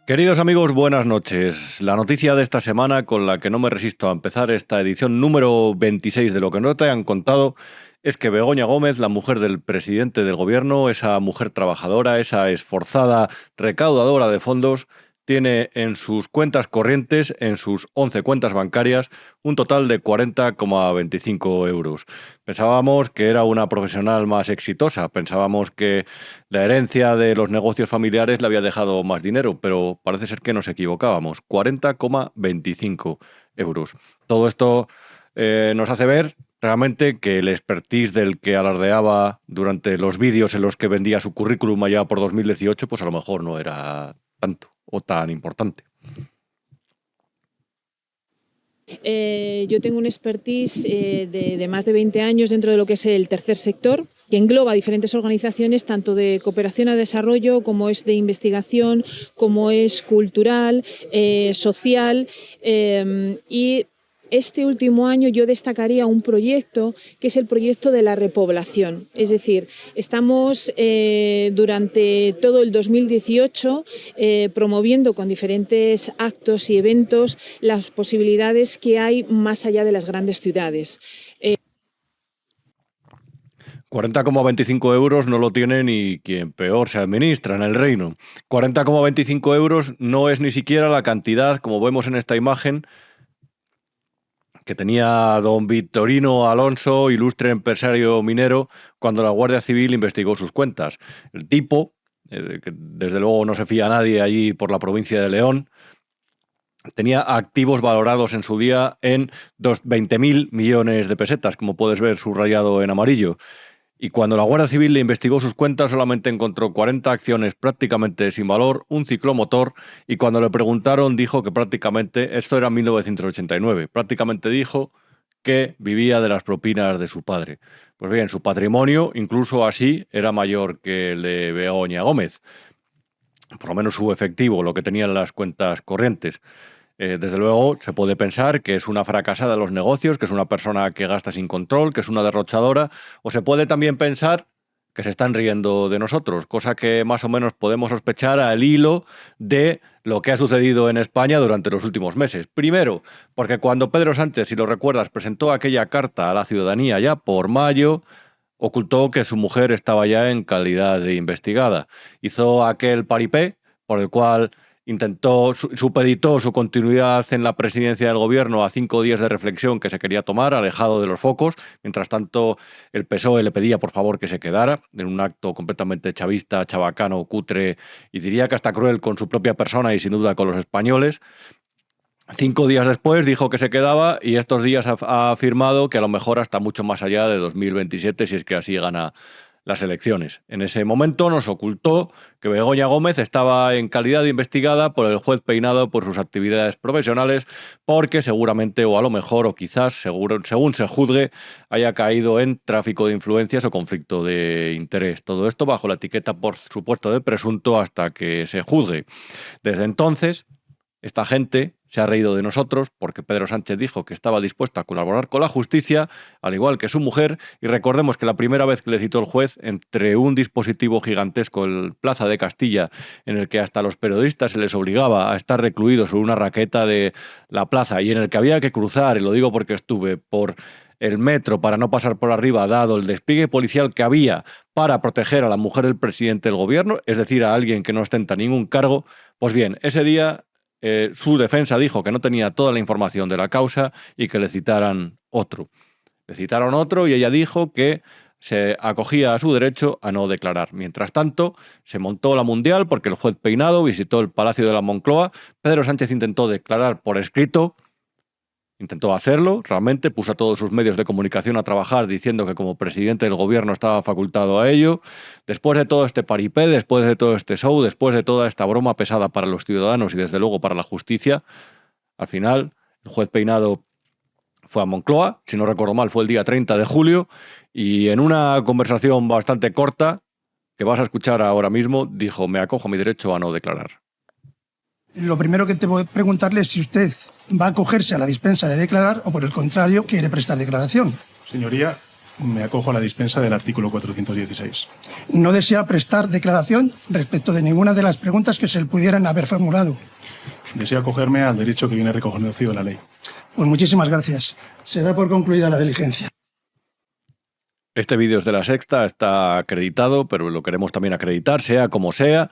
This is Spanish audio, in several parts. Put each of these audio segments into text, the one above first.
Queridos amigos, buenas noches. La noticia de esta semana con la que no me resisto a empezar esta edición número 26 de Lo que no te han contado es que Begoña Gómez, la mujer del presidente del gobierno, esa mujer trabajadora, esa esforzada recaudadora de fondos, tiene en sus cuentas corrientes, en sus 11 cuentas bancarias, un total de 40,25 euros. Pensábamos que era una profesional más exitosa, pensábamos que la herencia de los negocios familiares le había dejado más dinero, pero parece ser que nos equivocábamos. 40,25 euros. Todo esto nos hace ver realmente que el expertise del que alardeaba durante los vídeos en los que vendía su currículum allá por 2018, pues a lo mejor no era tanto o tan importante. Yo tengo un expertise de más de 20 años dentro de lo que es el tercer sector, que engloba diferentes organizaciones, tanto de cooperación a desarrollo, como es de investigación, como es cultural, social, y este último año yo destacaría un proyecto que es el proyecto de la repoblación. Es decir, estamos durante todo el 2018 promoviendo con diferentes actos y eventos las posibilidades que hay más allá de las grandes ciudades. 40,25 euros no lo tiene ni quien peor se administra en el reino. 40,25 euros no es ni siquiera la cantidad, como vemos en esta imagen, que tenía don Victorino Alonso, ilustre empresario minero, cuando la Guardia Civil investigó sus cuentas. El tipo, que desde luego no se fía a nadie allí por la provincia de León, tenía activos valorados en su día en 20.000 millones de pesetas, como puedes ver subrayado en amarillo. Y cuando la Guardia Civil le investigó sus cuentas, solamente encontró 40 acciones prácticamente sin valor, un ciclomotor, y cuando le preguntaron dijo que prácticamente, esto era en 1989, prácticamente dijo que vivía de las propinas de su padre. Pues bien, su patrimonio, incluso así, era mayor que el de Begoña Gómez, por lo menos su efectivo, lo que tenía en las cuentas corrientes. Desde luego se puede pensar que es una fracasada de los negocios, que es una persona que gasta sin control, que es una derrochadora, o se puede también pensar que se están riendo de nosotros, cosa que más o menos podemos sospechar al hilo de lo que ha sucedido en España durante los últimos meses. Primero, porque cuando Pedro Sánchez, si lo recuerdas, presentó aquella carta a la ciudadanía ya por mayo, ocultó que su mujer estaba ya en calidad de investigada. Hizo aquel paripé por el cual intentó, supeditó su continuidad en la presidencia del gobierno a 5 días de reflexión que se quería tomar, alejado de los focos. Mientras tanto, el PSOE le pedía por favor que se quedara, en un acto completamente chavista, chabacano, cutre y diría que hasta cruel con su propia persona y sin duda con los españoles. 5 días después dijo que se quedaba y estos días ha afirmado que a lo mejor hasta mucho más allá de 2027, si es que así gana las elecciones. En ese momento nos ocultó que Begoña Gómez estaba en calidad de investigada por el juez Peinado por sus actividades profesionales, porque seguramente, o a lo mejor, o quizás, según se juzgue, haya caído en tráfico de influencias o conflicto de interés. Todo esto bajo la etiqueta, por supuesto, de presunto hasta que se juzgue. Desde entonces, esta gente se ha reído de nosotros porque Pedro Sánchez dijo que estaba dispuesto a colaborar con la justicia, al igual que su mujer, y recordemos que la primera vez que le citó el juez, entre un dispositivo gigantesco en Plaza de Castilla, en el que hasta los periodistas se les obligaba a estar recluidos sobre una raqueta de la plaza y en el que había que cruzar, y lo digo porque estuve, por el metro para no pasar por arriba, dado el despliegue policial que había para proteger a la mujer del presidente del gobierno, es decir, a alguien que no ostenta ningún cargo, pues bien, ese día su defensa dijo que no tenía toda la información de la causa y que le citaran otro. Le citaron otro y ella dijo que se acogía a su derecho a no declarar. Mientras tanto, se montó la mundial porque el juez Peinado visitó el Palacio de la Moncloa. Pedro Sánchez intentó declarar por escrito. Intentó hacerlo, realmente puso a todos sus medios de comunicación a trabajar diciendo que como presidente del gobierno estaba facultado a ello. Después de todo este paripé, después de todo este show, después de toda esta broma pesada para los ciudadanos y desde luego para la justicia, al final el juez Peinado fue a Moncloa, si no recuerdo mal fue el día 30 de julio, y en una conversación bastante corta, que vas a escuchar ahora mismo, dijo: me acojo a mi derecho a no declarar. Lo primero que te voy a preguntarle es si usted va a acogerse a la dispensa de declarar o, por el contrario, quiere prestar declaración. Señoría, Me acojo a la dispensa del artículo 416. No desea prestar declaración respecto de ninguna de las preguntas que se le pudieran haber formulado. Deseo acogerme al derecho que viene reconocido en la ley. Pues muchísimas gracias. Se da por concluida la diligencia. Este vídeo es de La Sexta, está acreditado, pero lo queremos también acreditar, sea como sea.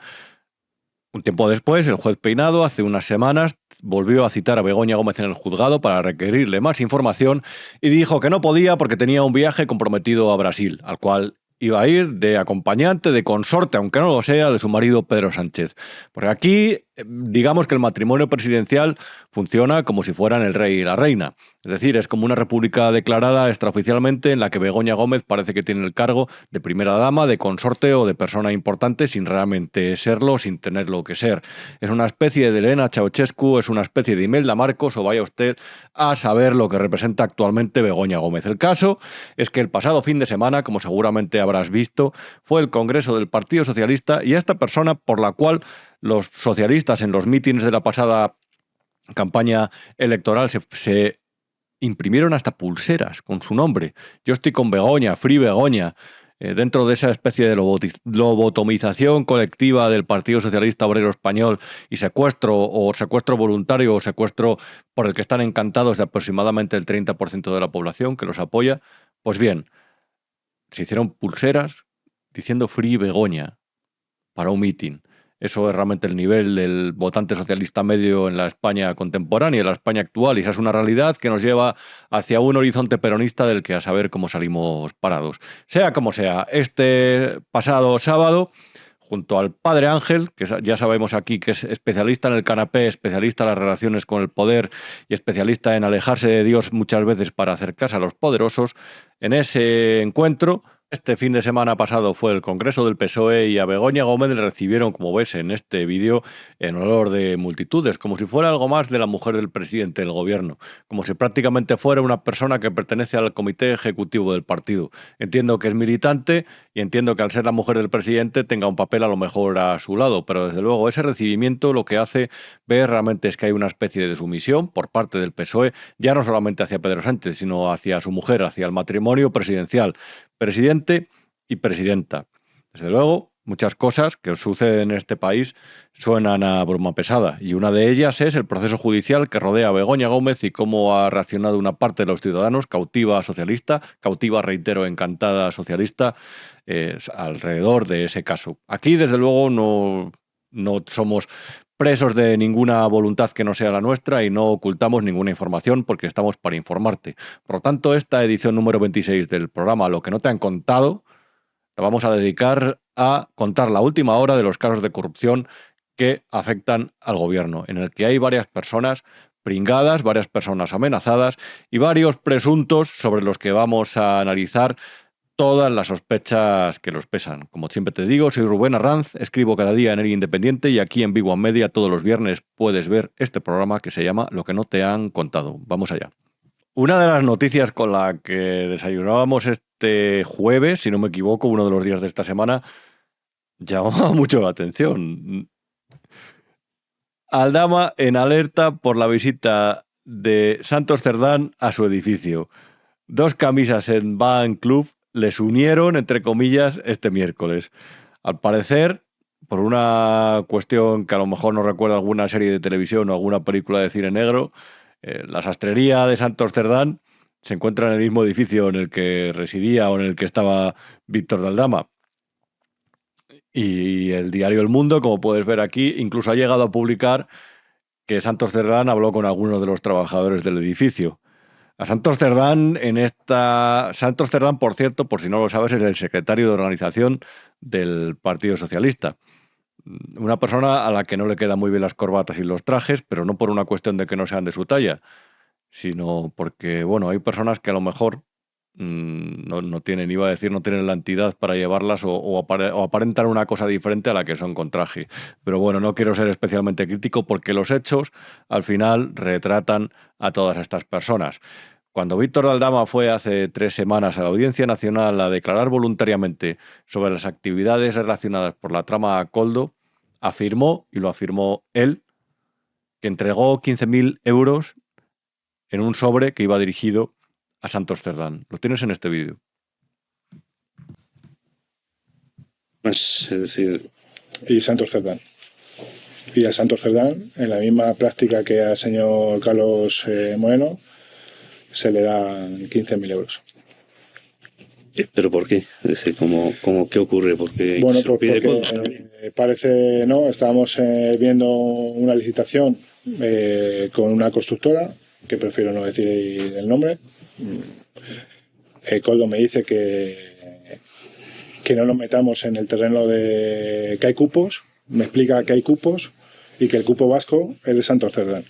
Un tiempo después, el juez Peinado, hace unas semanas, volvió a citar a Begoña Gómez en el juzgado para requerirle más información y dijo que no podía porque tenía un viaje comprometido a Brasil, al cual iba a ir de acompañante, de consorte, aunque no lo sea, de su marido Pedro Sánchez. Porque aquí, digamos que el matrimonio presidencial funciona como si fueran el rey y la reina. Es decir, es como una república declarada extraoficialmente en la que Begoña Gómez parece que tiene el cargo de primera dama, de consorte o de persona importante sin realmente serlo, sin tenerlo que ser. Es una especie de Elena Ceausescu, es una especie de Imelda Marcos, o vaya usted a saber lo que representa actualmente Begoña Gómez. El caso es que el pasado fin de semana, como seguramente habrás visto, fue el Congreso del Partido Socialista y a esta persona por la cual los socialistas en los mítines de la pasada campaña electoral se imprimieron hasta pulseras con su nombre. Yo estoy con Begoña, Free Begoña, dentro de esa especie de lobotomización colectiva del Partido Socialista Obrero Español y secuestro voluntario o secuestro por el que están encantados de aproximadamente el 30% de la población que los apoya. Pues bien, se hicieron pulseras diciendo Free Begoña para un mitin. Eso es realmente el nivel del votante socialista medio en la España contemporánea, en la España actual, y esa es una realidad que nos lleva hacia un horizonte peronista del que a saber cómo salimos parados. Sea como sea, este pasado sábado, junto al padre Ángel, que ya sabemos aquí que es especialista en el canapé, especialista en las relaciones con el poder y especialista en alejarse de Dios muchas veces para acercarse a los poderosos, en ese encuentro, este fin de semana pasado fue el Congreso del PSOE y a Begoña Gómez le recibieron, como ves en este vídeo, en olor de multitudes, como si fuera algo más de la mujer del presidente del gobierno, como si prácticamente fuera una persona que pertenece al comité ejecutivo del partido. Entiendo que es militante y entiendo que al ser la mujer del presidente tenga un papel a lo mejor a su lado, pero desde luego ese recibimiento lo que hace ver realmente es que hay una especie de sumisión por parte del PSOE, ya no solamente hacia Pedro Sánchez, sino hacia su mujer, hacia el matrimonio presidencial. Presidente y presidenta. Desde luego, muchas cosas que suceden en este país suenan a broma pesada, y una de ellas es el proceso judicial que rodea a Begoña Gómez y cómo ha reaccionado una parte de los ciudadanos, cautiva socialista, cautiva, reitero, encantada socialista, alrededor de ese caso. Aquí, desde luego, no somos presos de ninguna voluntad que no sea la nuestra y no ocultamos ninguna información porque estamos para informarte. Por lo tanto, esta edición número 26 del programa Lo que no te han contado, la vamos a dedicar a contar la última hora de los casos de corrupción que afectan al gobierno, en el que hay varias personas pringadas, varias personas amenazadas y varios presuntos sobre los que vamos a analizar todas las sospechas que los pesan. Como siempre te digo, soy Rubén Arranz, escribo cada día en El Independiente y aquí en Big One Media todos los viernes puedes ver este programa que se llama Lo que no te han contado. Vamos allá. Una de las noticias con la que desayunábamos este jueves, si no me equivoco, uno de los días de esta semana, llamaba mucho la atención. Aldama en alerta por la visita de Santos Cerdán a su edificio. 2 camisas en Van Club les unieron, entre comillas, este miércoles. Al parecer, por una cuestión que a lo mejor nos recuerda alguna serie de televisión o alguna película de cine negro, la sastrería de Santos Cerdán se encuentra en el mismo edificio en el que residía o en el que estaba Víctor de Aldama. Y el diario El Mundo, como puedes ver aquí, incluso ha llegado a publicar que Santos Cerdán habló con algunos de los trabajadores del edificio. A Santos Cerdán Santos Cerdán, por cierto, por si no lo sabes, es el secretario de organización del Partido Socialista. Una persona a la que no le quedan muy bien las corbatas y los trajes, pero no por una cuestión de que no sean de su talla, sino porque, bueno, hay personas que a lo mejor no tienen, iba a decir, no tienen la entidad para llevarlas o aparentan una cosa diferente a la que son con traje. Pero bueno, no quiero ser especialmente crítico porque los hechos al final retratan a todas estas personas. Cuando Víctor de Aldama fue hace 3 semanas a la Audiencia Nacional a declarar voluntariamente sobre las actividades relacionadas por la trama Coldo, afirmó, y lo afirmó él, que entregó 15.000 euros en un sobre que iba dirigido a Santos Cerdán. Lo tienes en este vídeo. Es decir, y Santos Cerdán. Y a Santos Cerdán, en la misma práctica que al señor Carlos Moreno, se le dan 15.000 euros. ¿pero por qué? Es decir, ¿qué ocurre? Porque Bueno, pues porque parece, ¿no? Estábamos viendo una licitación con una constructora, que prefiero no decir el nombre. Coldo me dice que no nos metamos en el terreno de que hay cupos, me explica que hay cupos y que el cupo vasco es de Santos Cerdán.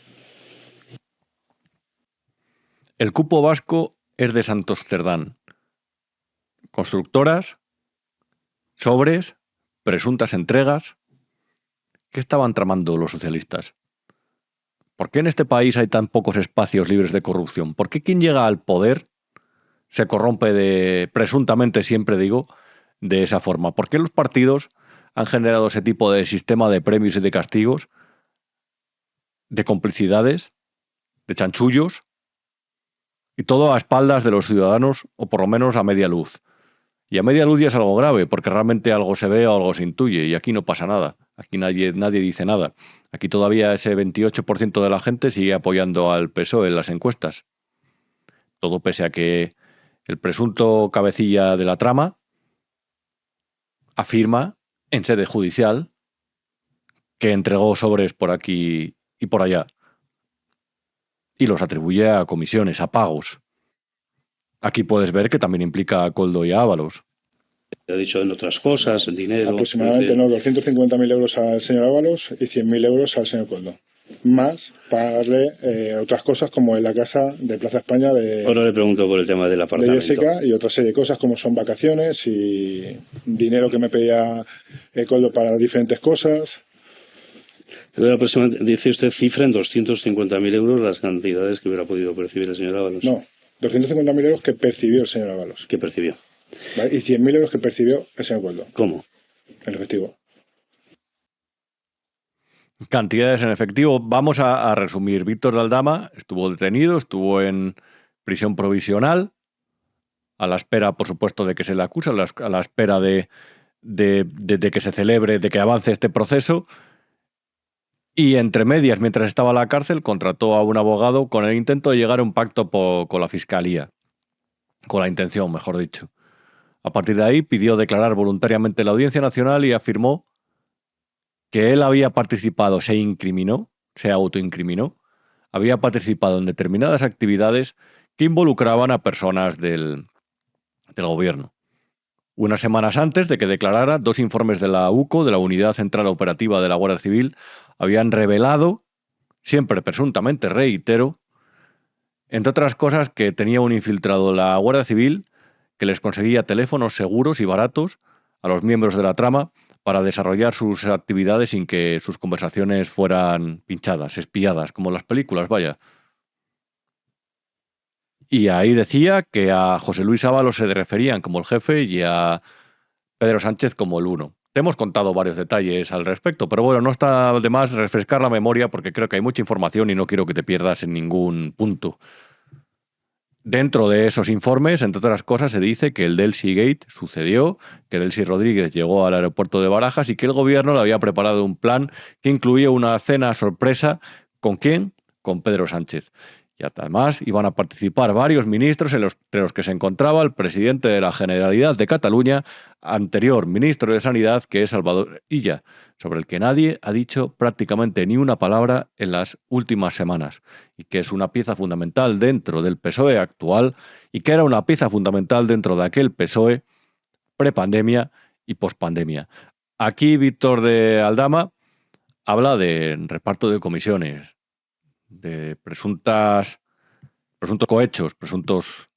El cupo vasco es de Santos Cerdán. Constructoras, sobres, presuntas entregas. ¿Qué estaban tramando los socialistas? ¿Por qué en este país hay tan pocos espacios libres de corrupción? ¿Por qué quien llega al poder se corrompe presuntamente, siempre digo, de esa forma? ¿Por qué los partidos han generado ese tipo de sistema de premios y de castigos, de complicidades, de chanchullos? Y todo a espaldas de los ciudadanos, o por lo menos a media luz. Y a media luz ya es algo grave, porque realmente algo se ve o algo se intuye, y aquí no pasa nada. Aquí nadie dice nada. Aquí todavía ese 28% de la gente sigue apoyando al PSOE en las encuestas. Todo pese a que el presunto cabecilla de la trama afirma en sede judicial que entregó sobres por aquí y por allá. Y los atribuye a comisiones, a pagos. Aquí puedes ver que también implica a Coldo y a Ábalos. Te ha dicho en otras cosas, el dinero... Aproximadamente, no, 250.000 euros al señor Ábalos y 100.000 euros al señor Coldo. Más pagarle otras cosas como en la casa de Plaza España Ahora le pregunto por el tema del de apartamento. Jessica y otra serie de cosas como son vacaciones y dinero que me pedía Coldo para diferentes cosas. Pero aproximadamente, dice usted, cifra en 250.000 euros las cantidades que hubiera podido percibir el señor Ábalos. No, 250.000 euros que percibió el señor Ábalos. ¿Qué percibió? ¿Vale? Y 100.000 euros que percibió el señor Coldo. ¿Cómo? En efectivo. Cantidades en efectivo. Vamos a resumir. Víctor de Aldama estuvo detenido, estuvo en prisión provisional, a la espera, por supuesto, de que se le acuse, a la espera de que se celebre, de que avance este proceso. Y entre medias, mientras estaba en la cárcel, contrató a un abogado con el intento de llegar a un pacto con la fiscalía. Con la intención, mejor dicho. A partir de ahí pidió declarar voluntariamente en la Audiencia Nacional y afirmó que él había participado, se autoincriminó, había participado en determinadas actividades que involucraban a personas del gobierno. Unas semanas antes de que declarara, 2 informes de la UCO, de la Unidad Central Operativa de la Guardia Civil, habían revelado, siempre presuntamente, reitero, entre otras cosas, que tenía un infiltrado de la Guardia Civil que les conseguía teléfonos seguros y baratos a los miembros de la trama para desarrollar sus actividades sin que sus conversaciones fueran pinchadas, espiadas, como las películas, vaya. Y ahí decía que a José Luis Ábalos se referían como el jefe y a Pedro Sánchez como el uno. Te hemos contado varios detalles al respecto, pero bueno, no está de más refrescar la memoria porque creo que hay mucha información y no quiero que te pierdas en ningún punto. Dentro de esos informes, entre otras cosas, se dice que el Delcy Gate sucedió, que Delcy Rodríguez llegó al aeropuerto de Barajas y que el gobierno le había preparado un plan que incluía una cena sorpresa. ¿Con quién? Con Pedro Sánchez. Y además iban a participar varios ministros, entre los que se encontraba el presidente de la Generalidad de Cataluña, anterior ministro de Sanidad, que es Salvador Illa, sobre el que nadie ha dicho prácticamente ni una palabra en las últimas semanas, y que es una pieza fundamental dentro del PSOE actual, y que era una pieza fundamental dentro de aquel PSOE prepandemia y pospandemia. Aquí Víctor de Aldama habla de reparto de comisiones, de presuntos cohechos, presuntos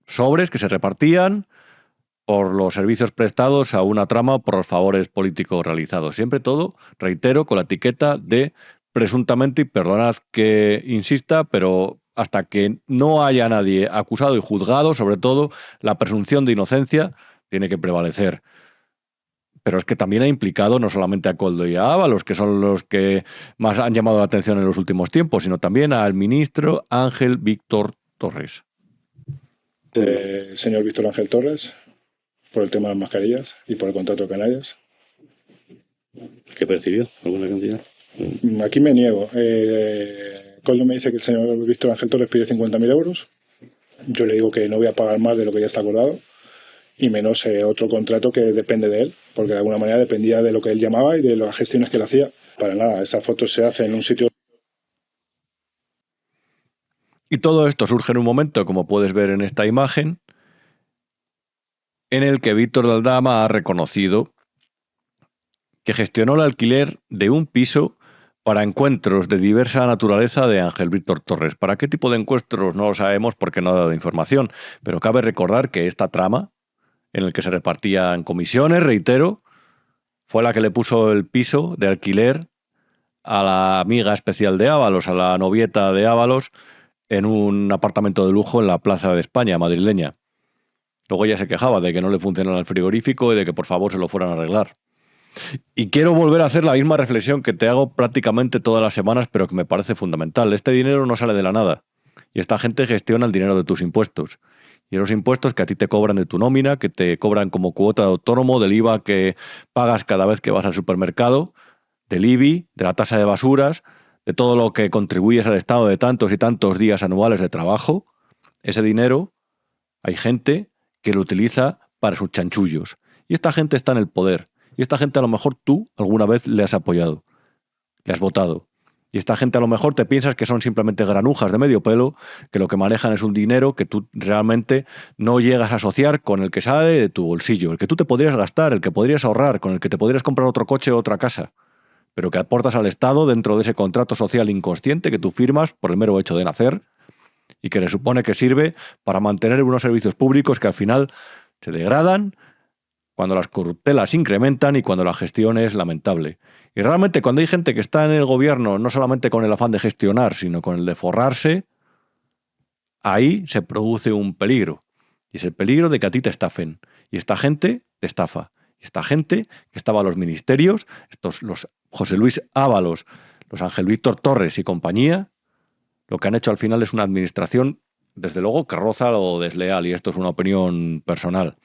sobres que se repartían por los servicios prestados a una trama o por los favores políticos realizados. Siempre todo, reitero, con la etiqueta de presuntamente, y perdonad que insista, pero hasta que no haya nadie acusado y juzgado, sobre todo, la presunción de inocencia tiene que prevalecer. Pero es que también ha implicado no solamente a Coldo y a Ábalos, que son los que más han llamado la atención en los últimos tiempos, sino también al ministro Ángel Víctor Torres. Señor Víctor Ángel Torres, por el tema de las mascarillas y por el contrato de Canarias. ¿Qué percibió? ¿Alguna cantidad? Aquí me niego. Coldo me dice que el señor Víctor Ángel Torres pide 50.000 euros. Yo le digo que no voy a pagar más de lo que ya está acordado, y menos otro contrato que depende de él, porque de alguna manera dependía de lo que él llamaba y de las gestiones que él hacía. Para nada, esa foto se hace en un sitio. Y todo esto surge en un momento, como puedes ver en esta imagen, en el que Víctor de Aldama ha reconocido que gestionó el alquiler de un piso para encuentros de diversa naturaleza de Ángel Víctor Torres. ¿Para qué tipo de encuentros? No lo sabemos porque no ha dado información, pero cabe recordar que esta trama, en el que se repartían comisiones, reitero, fue la que le puso el piso de alquiler a la amiga especial de Ábalos, a la novieta de Ábalos, en un apartamento de lujo en la Plaza de España, madrileña. Luego ella se quejaba de que no le funcionaba el frigorífico y de que por favor se lo fueran a arreglar. Y quiero volver a hacer la misma reflexión que te hago prácticamente todas las semanas, pero que me parece fundamental. Este dinero no sale de la nada. Y esta gente gestiona el dinero de tus impuestos. Y los impuestos que a ti te cobran de tu nómina, que te cobran como cuota de autónomo, del IVA que pagas cada vez que vas al supermercado, del IBI, de la tasa de basuras, de todo lo que contribuyes al Estado de tantos y tantos días anuales de trabajo. Ese dinero hay gente que lo utiliza para sus chanchullos. Y esta gente está en el poder. Y esta gente a lo mejor tú alguna vez le has apoyado, le has votado. Y esta gente a lo mejor te piensas que son simplemente granujas de medio pelo, que lo que manejan es un dinero que tú realmente no llegas a asociar con el que sale de tu bolsillo, el que tú te podrías gastar, el que podrías ahorrar, con el que te podrías comprar otro coche o otra casa, pero que aportas al Estado dentro de ese contrato social inconsciente que tú firmas por el mero hecho de nacer y que le supone que sirve para mantener unos servicios públicos que al final se degradan cuando las corruptelas incrementan y cuando la gestión es lamentable. Y realmente cuando hay gente que está en el gobierno no solamente con el afán de gestionar, sino con el de forrarse, ahí se produce un peligro. Y es el peligro de que a ti te estafen. Y esta gente te estafa. Y esta gente que estaba en los ministerios, los José Luis Ábalos, los Ángel Víctor Torres y compañía, lo que han hecho al final es una administración, desde luego, que roza lo desleal. Y esto es una opinión personal.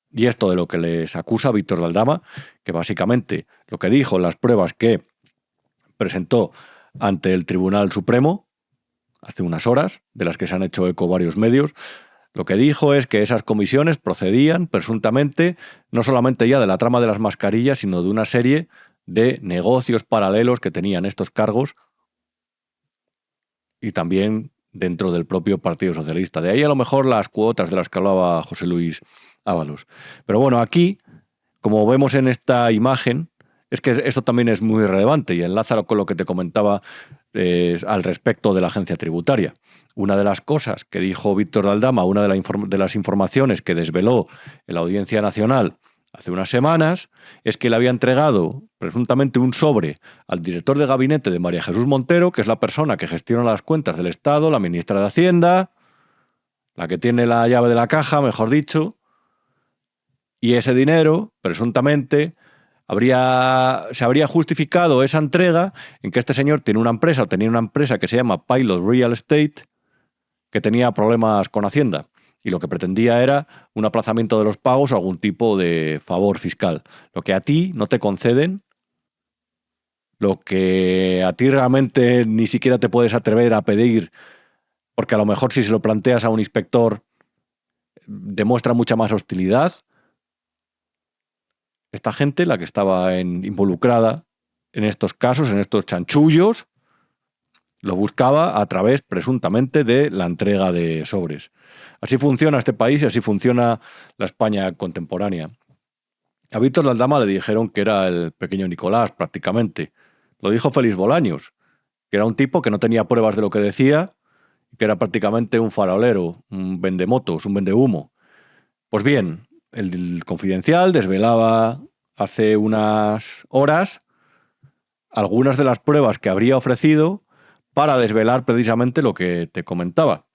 Y esto de lo que les acusa Víctor de Aldama, que básicamente lo que dijo en las pruebas que presentó ante el Tribunal Supremo hace unas horas, de las que se han hecho eco varios medios, lo que dijo es que esas comisiones procedían presuntamente no solamente ya de la trama de las mascarillas, sino de una serie de negocios paralelos que tenían estos cargos y también dentro del propio Partido Socialista. De ahí a lo mejor las cuotas de las que hablaba José Luis Ábalos. Pero bueno, aquí, como vemos en esta imagen, es que esto también es muy relevante y enlaza con lo que te comentaba al respecto de la agencia tributaria. Una de las cosas que dijo Víctor de Aldama, una de las informaciones que desveló en la Audiencia Nacional hace unas semanas, es que le había entregado presuntamente un sobre al director de gabinete de María Jesús Montero, que es la persona que gestiona las cuentas del Estado, la ministra de Hacienda, la que tiene la llave de la caja, mejor dicho. Y ese dinero, presuntamente, se habría justificado esa entrega en que este señor tenía una empresa que se llama Pilot Real Estate, que tenía problemas con Hacienda. Y lo que pretendía era un aplazamiento de los pagos o algún tipo de favor fiscal. Lo que a ti no te conceden, lo que a ti realmente ni siquiera te puedes atrever a pedir, porque a lo mejor si se lo planteas a un inspector demuestra mucha más hostilidad. Esta gente, la que estaba involucrada en estos casos, en estos chanchullos, lo buscaba a través, presuntamente, de la entrega de sobres. Así funciona este país y así funciona la España contemporánea. A Víctor de Aldama le dijeron que era el pequeño Nicolás, prácticamente. Lo dijo Félix Bolaños, que era un tipo que no tenía pruebas de lo que decía, que era prácticamente un farolero, un vendemotos, un vendehumo. Pues bien, el Confidencial desvelaba hace unas horas algunas de las pruebas que habría ofrecido para desvelar precisamente lo que te comentaba.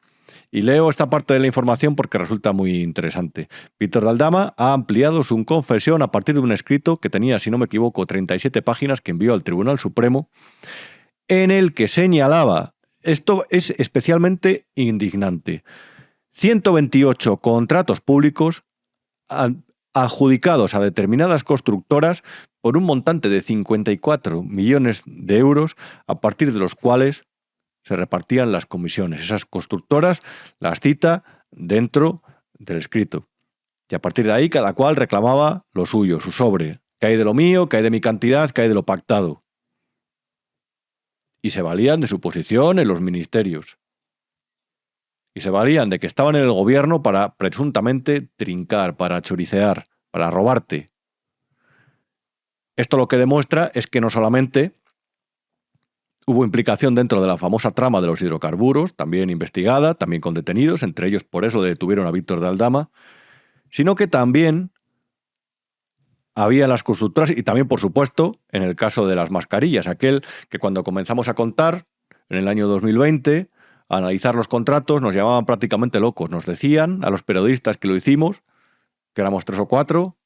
Y leo esta parte de la información porque resulta muy interesante. Víctor de Aldama ha ampliado su confesión a partir de un escrito que tenía, si no me equivoco, 37 páginas que envió al Tribunal Supremo, en el que señalaba, esto es especialmente indignante, 128 contratos públicos adjudicados a determinadas constructoras por un montante de 54 millones de euros, a partir de los cuales se repartían las comisiones. Esas constructoras las cita dentro del escrito. Y a partir de ahí cada cual reclamaba lo suyo, su sobre. ¿Qué hay de lo mío? ¿Qué hay de mi cantidad? ¿Qué hay de lo pactado? Y se valían de su posición en los ministerios. Y se valían de que estaban en el gobierno para presuntamente trincar, para choricear, para robarte. Esto lo que demuestra es que no solamente hubo implicación dentro de la famosa trama de los hidrocarburos, también investigada, también con detenidos, entre ellos por eso detuvieron a Víctor de Aldama, sino que también había en las constructoras y también, por supuesto, en el caso de las mascarillas, aquel que cuando comenzamos a contar, en el año 2020, a analizar los contratos, nos llamaban prácticamente locos. Nos decían a los periodistas que lo hicimos, que éramos 3 o 4,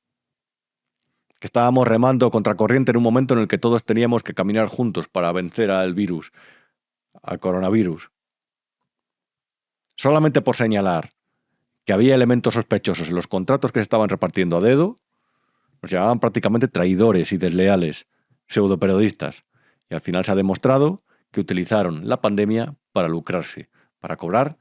que estábamos remando contracorriente en un momento en el que todos teníamos que caminar juntos para vencer al virus, al coronavirus. Solamente por señalar que había elementos sospechosos en los contratos que se estaban repartiendo a dedo, nos llamaban prácticamente traidores y desleales, pseudoperiodistas. Y al final se ha demostrado que utilizaron la pandemia para lucrarse, para cobrar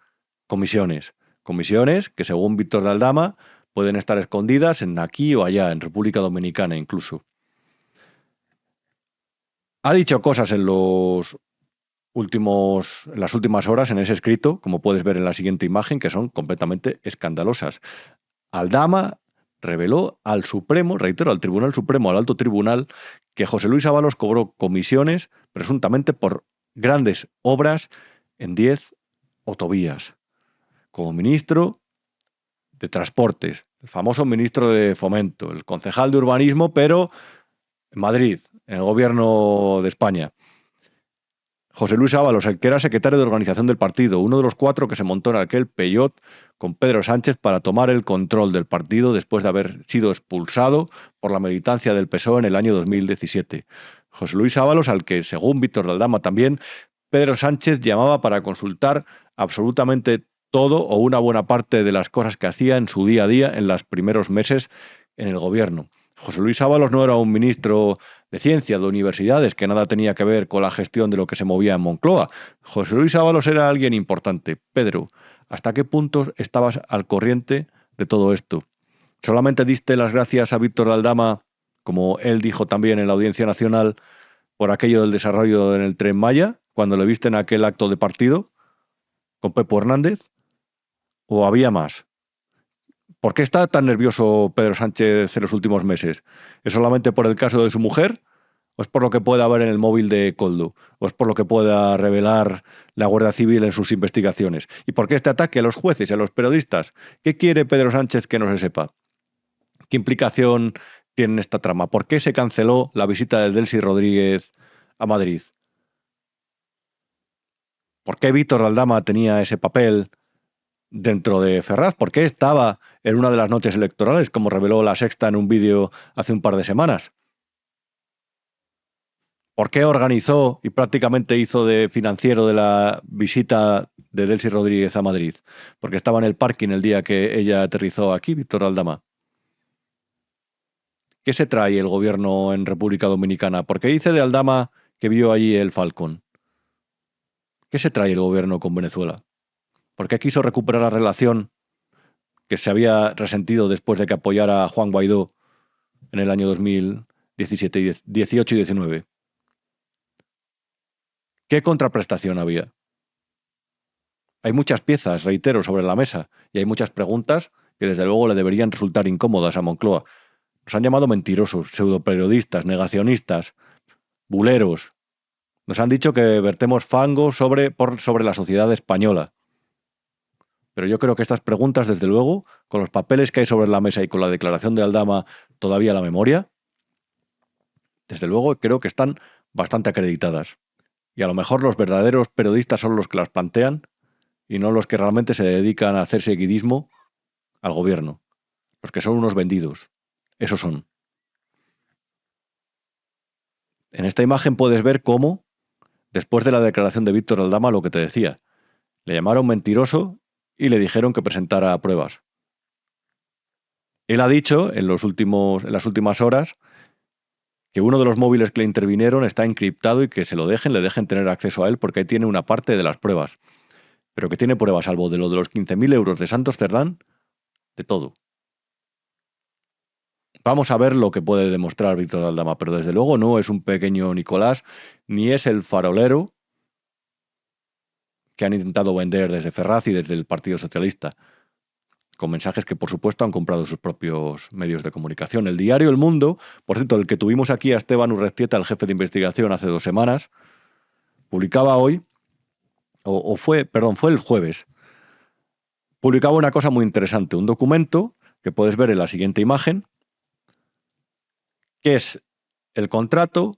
comisiones. Comisiones que, según Víctor de Aldama, pueden estar escondidas en aquí o allá, en República Dominicana incluso. Ha dicho cosas en las últimas horas en ese escrito, como puedes ver en la siguiente imagen, que son completamente escandalosas. Aldama reveló al Supremo, reitero, al Tribunal Supremo, al Alto Tribunal, que José Luis Ábalos cobró comisiones presuntamente por grandes obras en 10 autovías, como ministro de Transportes, el famoso ministro de Fomento, el concejal de Urbanismo, pero en Madrid, en el gobierno de España. José Luis Ábalos, el que era secretario de organización del partido, uno de los 4 que se montó en aquel peyot con Pedro Sánchez para tomar el control del partido después de haber sido expulsado por la militancia del PSOE en el año 2017. José Luis Ábalos, al que, según Víctor de Aldama también, Pedro Sánchez llamaba para consultar absolutamente todo o una buena parte de las cosas que hacía en su día a día en los primeros meses en el gobierno. José Luis Ábalos no era un ministro de Ciencia, de Universidades, que nada tenía que ver con la gestión de lo que se movía en Moncloa. José Luis Ábalos era alguien importante. Pedro, ¿hasta qué punto estabas al corriente de todo esto? ¿Solamente diste las gracias a Víctor de Aldama, como él dijo también en la Audiencia Nacional, por aquello del desarrollo en el Tren Maya, cuando le viste en aquel acto de partido con Pepo Hernández? ¿O había más? ¿Por qué está tan nervioso Pedro Sánchez en los últimos meses? ¿Es solamente por el caso de su mujer? ¿O es por lo que pueda haber en el móvil de Koldo? ¿O es por lo que pueda revelar la Guardia Civil en sus investigaciones? ¿Y por qué este ataque a los jueces y a los periodistas? ¿Qué quiere Pedro Sánchez que no se sepa? ¿Qué implicación tiene esta trama? ¿Por qué se canceló la visita de Delcy Rodríguez a Madrid? ¿Por qué Víctor de Aldama tenía ese papel dentro de Ferraz? ¿Por qué estaba en una de las noches electorales, como reveló La Sexta en un vídeo hace un par de semanas? ¿Por qué organizó y prácticamente hizo de financiero de la visita de Delcy Rodríguez a Madrid? Porque estaba en el parking el día que ella aterrizó aquí, Víctor de Aldama. ¿Qué se trae el gobierno en República Dominicana? ¿Por qué dice de Aldama que vio allí el Falcon? ¿Qué se trae el gobierno con Venezuela? ¿Por qué quiso recuperar la relación que se había resentido después de que apoyara a Juan Guaidó en el año 2017, 18 y 19? ¿Qué contraprestación había? Hay muchas piezas, reitero, sobre la mesa y hay muchas preguntas que desde luego le deberían resultar incómodas a Moncloa. Nos han llamado mentirosos, pseudoperiodistas, negacionistas, buleros. Nos han dicho que vertemos fango sobre la sociedad española. Pero yo creo que estas preguntas, desde luego, con los papeles que hay sobre la mesa y con la declaración de Aldama todavía a la memoria, desde luego creo que están bastante acreditadas. Y a lo mejor los verdaderos periodistas son los que las plantean y no los que realmente se dedican a hacer seguidismo al gobierno. Los que son unos vendidos. Esos son. En esta imagen puedes ver cómo, después de la declaración de Víctor Aldama, lo que te decía, le llamaron mentiroso y le dijeron que presentara pruebas. Él ha dicho en las últimas horas que uno de los móviles que le intervinieron está encriptado y que se lo le dejen tener acceso a él porque ahí tiene una parte de las pruebas. Pero que tiene pruebas, salvo de lo de los 15.000 euros de Santos Cerdán, de todo. Vamos a ver lo que puede demostrar Víctor de Aldama, pero desde luego no es un pequeño Nicolás, ni es el farolero que han intentado vender desde Ferraz y desde el Partido Socialista, con mensajes que por supuesto han comprado sus propios medios de comunicación. El diario El Mundo, por cierto, el que tuvimos aquí a Esteban Urrestieta, el jefe de investigación, hace 2 semanas, publicaba hoy, fue el jueves, publicaba una cosa muy interesante, un documento que puedes ver en la siguiente imagen, que es el contrato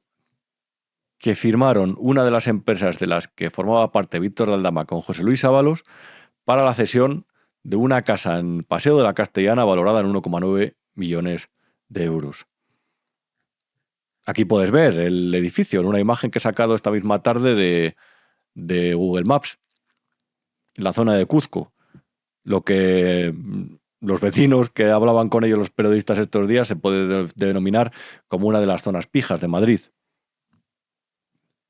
que firmaron una de las empresas de las que formaba parte Víctor de Aldama con José Luis Ábalos para la cesión de una casa en Paseo de la Castellana valorada en 1,9 millones de euros. Aquí puedes ver el edificio en una imagen que he sacado esta misma tarde de Google Maps, en la zona de Cuzco. Lo que los vecinos que hablaban con ellos, los periodistas estos días, se puede denominar como una de las zonas pijas de Madrid.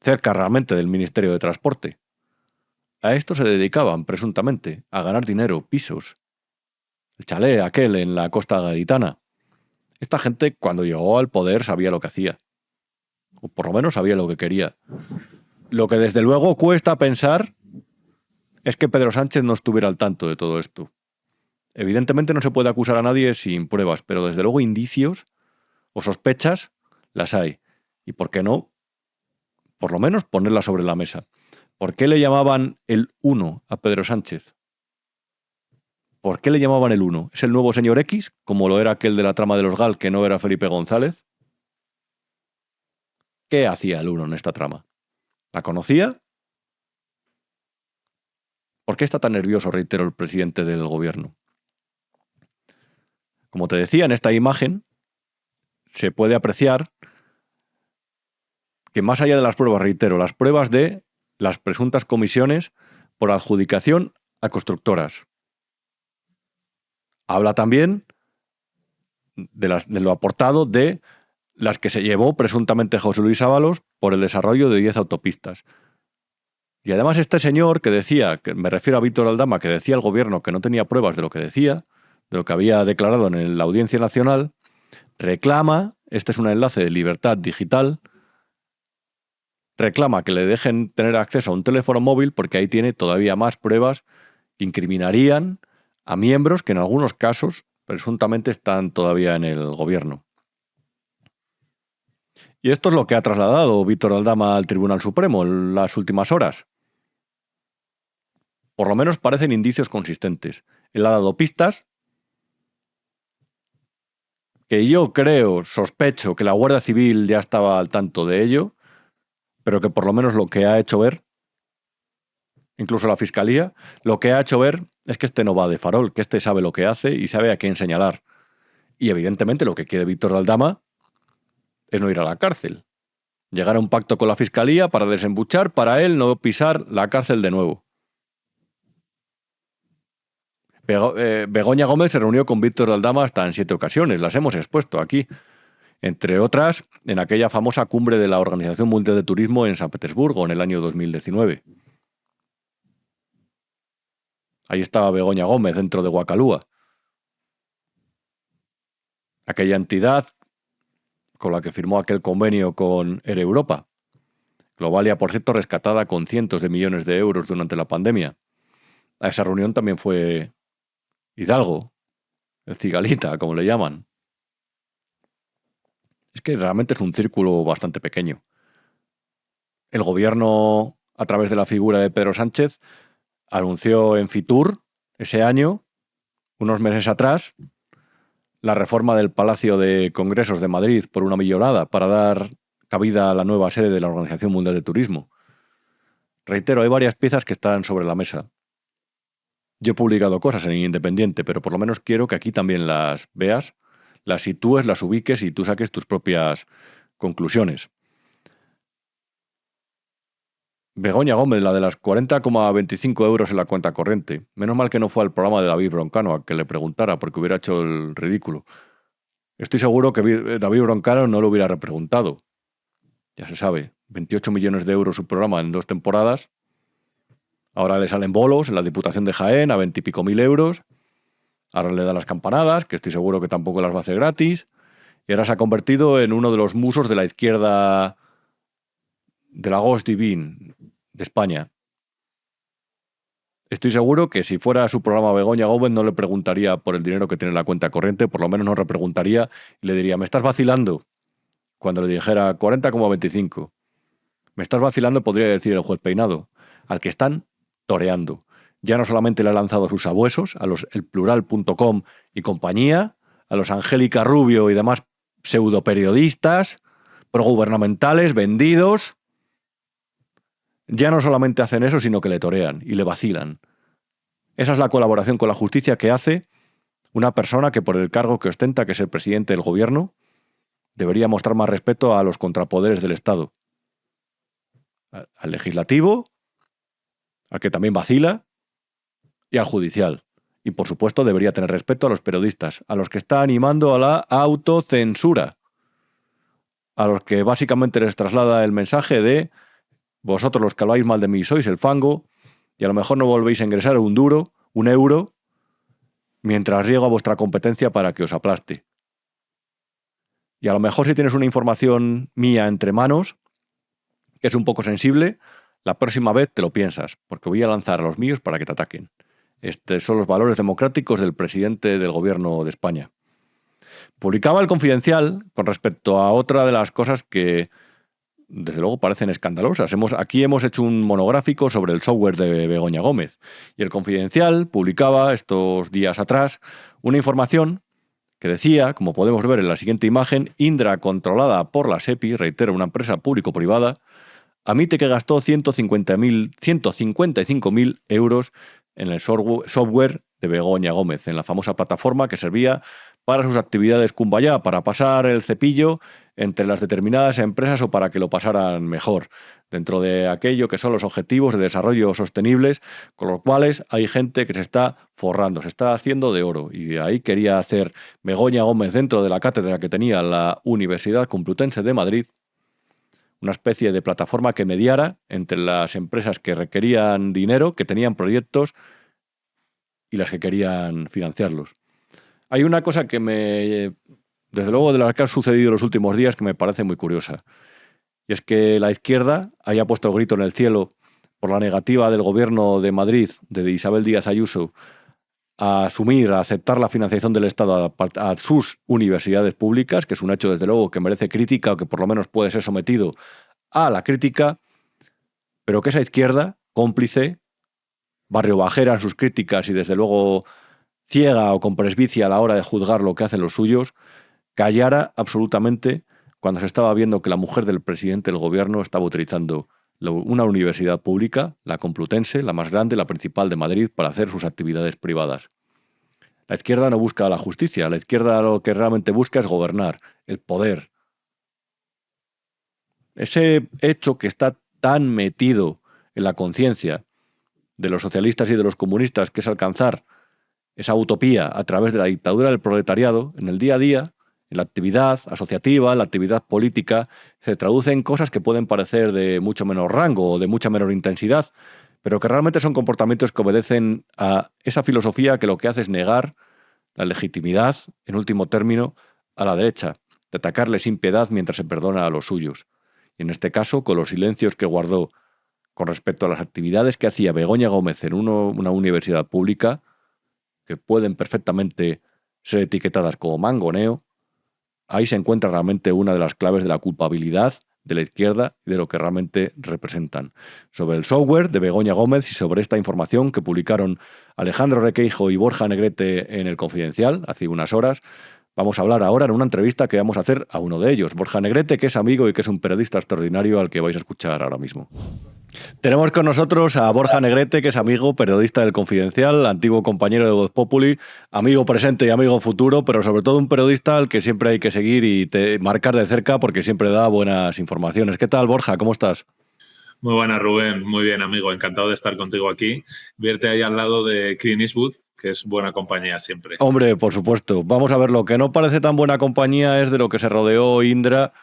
Cerca realmente del Ministerio de Transporte. A esto se dedicaban, presuntamente, a ganar dinero, pisos. El chalet aquel en la costa gaditana. Esta gente, cuando llegó al poder, sabía lo que hacía. O por lo menos sabía lo que quería. Lo que desde luego cuesta pensar es que Pedro Sánchez no estuviera al tanto de todo esto. Evidentemente no se puede acusar a nadie sin pruebas, pero desde luego indicios o sospechas las hay. Y por qué no, por lo menos ponerlas sobre la mesa. ¿Por qué le llamaban el 1 a Pedro Sánchez? ¿Por qué le llamaban el 1? ¿Es el nuevo señor X, como lo era aquel de la trama de los GAL, que no era Felipe González? ¿Qué hacía el 1 en esta trama? ¿La conocía? ¿Por qué está tan nervioso, reitero, el presidente del gobierno? Como te decía, en esta imagen se puede apreciar que más allá de las pruebas, reitero, las pruebas de las presuntas comisiones por adjudicación a constructoras. Habla también de lo aportado de las que se llevó presuntamente José Luis Ábalos por el desarrollo de 10 autopistas. Y además este señor que decía, que me refiero a Víctor Aldama, que decía al gobierno que no tenía pruebas de lo que decía, de lo que había declarado en la Audiencia Nacional, reclama, este es un enlace de Libertad Digital, reclama que le dejen tener acceso a un teléfono móvil porque ahí tiene todavía más pruebas que incriminarían a miembros que en algunos casos presuntamente están todavía en el gobierno. Y esto es lo que ha trasladado Víctor Aldama al Tribunal Supremo en las últimas horas. Por lo menos parecen indicios consistentes. Él ha dado pistas que yo sospecho que la Guardia Civil ya estaba al tanto de ello, pero que por lo menos lo que ha hecho ver, incluso la Fiscalía, lo que ha hecho ver es que este no va de farol, que este sabe lo que hace y sabe a quién señalar. Y evidentemente lo que quiere Víctor Aldama es no ir a la cárcel. Llegar a un pacto con la Fiscalía para desembuchar, para él no pisar la cárcel de nuevo. Begoña Gómez se reunió con Víctor Aldama hasta en 7 ocasiones, las hemos expuesto aquí. Entre otras, en aquella famosa cumbre de la Organización Mundial de Turismo en San Petersburgo en el año 2019. Ahí estaba Begoña Gómez dentro de Guacalúa. Aquella entidad con la que firmó aquel convenio con Air Europa. Globalia, por cierto, rescatada con cientos de millones de euros durante la pandemia. A esa reunión también fue Hidalgo, el Cigalita, como le llaman. Es que realmente es un círculo bastante pequeño. El gobierno, a través de la figura de Pedro Sánchez, anunció en Fitur ese año, unos meses atrás, la reforma del Palacio de Congresos de Madrid por una millonada para dar cabida a la nueva sede de la Organización Mundial de Turismo. Reitero, hay varias piezas que están sobre la mesa. Yo he publicado cosas en Independiente, pero por lo menos quiero que aquí también las veas, las sitúes, las ubiques y tú saques tus propias conclusiones. Begoña Gómez, la de las 40,25 euros en la cuenta corriente. Menos mal que no fue al programa de David Broncano a que le preguntara, porque hubiera hecho el ridículo. Estoy seguro que David Broncano no lo hubiera repreguntado. Ya se sabe, 28 millones de euros su programa en 2 temporadas. Ahora le salen bolos en la Diputación de Jaén a 20 y pico mil euros. Ahora le da las campanadas, que estoy seguro que tampoco las va a hacer gratis. Y ahora se ha convertido en uno de los musos de la izquierda de la Gauche Divine de España. Estoy seguro que si fuera su programa Begoña Gómez no le preguntaría por el dinero que tiene en la cuenta corriente, por lo menos no repreguntaría y le diría, me estás vacilando. Cuando le dijera 40,25. Me estás vacilando, podría decir el juez Peinado, al que están toreando. Ya no solamente le ha lanzado sus sabuesos a los elplural.com y compañía, a los Angélica Rubio y demás pseudoperiodistas, progubernamentales, vendidos. Ya no solamente hacen eso, sino que le torean y le vacilan. Esa es la colaboración con la justicia que hace una persona que por el cargo que ostenta, que es el presidente del gobierno, debería mostrar más respeto a los contrapoderes del Estado. Al legislativo, al que también vacila, y al judicial. Y por supuesto debería tener respeto a los periodistas, a los que está animando a la autocensura, a los que básicamente les traslada el mensaje de vosotros los que habláis mal de mí sois el fango y a lo mejor no volvéis a ingresar un euro, mientras riego a vuestra competencia para que os aplaste. Y a lo mejor si tienes una información mía entre manos, que es un poco sensible, la próxima vez te lo piensas, porque voy a lanzar a los míos para que te ataquen. Estos son los valores democráticos del presidente del gobierno de España. Publicaba El Confidencial con respecto a otra de las cosas que desde luego parecen escandalosas. Aquí hemos hecho un monográfico sobre el software de Begoña Gómez. Y El Confidencial publicaba estos días atrás una información que decía, como podemos ver en la siguiente imagen, Indra, controlada por la SEPI, reitero, una empresa público-privada, admite que gastó 155.000 euros en el software de Begoña Gómez, en la famosa plataforma que servía para sus actividades Cumbayá, para pasar el cepillo entre las determinadas empresas o para que lo pasaran mejor, dentro de aquello que son los objetivos de desarrollo sostenibles, con los cuales hay gente que se está forrando, se está haciendo de oro. Y ahí quería hacer Begoña Gómez, dentro de la cátedra que tenía la Universidad Complutense de Madrid, una especie de plataforma que mediara entre las empresas que requerían dinero, que tenían proyectos y las que querían financiarlos. Hay una cosa que desde luego de las que ha sucedido en los últimos días, que me parece muy curiosa. Y es que la izquierda haya puesto el grito en el cielo por la negativa del gobierno de Madrid, de Isabel Díaz Ayuso, a aceptar la financiación del Estado a sus universidades públicas, que es un hecho desde luego que merece crítica o que por lo menos puede ser sometido a la crítica, pero que esa izquierda, cómplice, barrio bajera en sus críticas y desde luego ciega o con presbicia a la hora de juzgar lo que hacen los suyos, callara absolutamente cuando se estaba viendo que la mujer del presidente del gobierno estaba utilizando una universidad pública, la Complutense, la más grande, la principal de Madrid, para hacer sus actividades privadas. La izquierda no busca la justicia, la izquierda lo que realmente busca es gobernar, el poder. Ese hecho que está tan metido en la conciencia de los socialistas y de los comunistas, que es alcanzar esa utopía a través de la dictadura del proletariado, en el día a día, en la actividad asociativa, en la actividad política, se traduce en cosas que pueden parecer de mucho menor rango o de mucha menor intensidad, pero que realmente son comportamientos que obedecen a esa filosofía que lo que hace es negar la legitimidad, en último término, a la derecha, de atacarle sin piedad mientras se perdona a los suyos. Y en este caso, con los silencios que guardó con respecto a las actividades que hacía Begoña Gómez en una universidad pública, que pueden perfectamente ser etiquetadas como mangoneo, ahí se encuentra realmente una de las claves de la culpabilidad de la izquierda y de lo que realmente representan. Sobre el software de Begoña Gómez y sobre esta información que publicaron Alejandro Requeijo y Borja Negrete en El Confidencial hace unas horas, vamos a hablar ahora en una entrevista que vamos a hacer a uno de ellos, Borja Negrete, que es amigo y que es un periodista extraordinario al que vais a escuchar ahora mismo. Tenemos con nosotros a Borja Negrete, que es amigo, periodista del Confidencial, antiguo compañero de Voz Populi, amigo presente y amigo futuro, pero sobre todo un periodista al que siempre hay que seguir y marcar de cerca porque siempre da buenas informaciones. ¿Qué tal, Borja? ¿Cómo estás? Muy buena, Rubén. Muy bien, amigo. Encantado de estar contigo aquí. Verte ahí al lado de Clint Eastwood, que es buena compañía siempre. Hombre, por supuesto. Vamos a ver, lo que no parece tan buena compañía es de lo que se rodeó Indra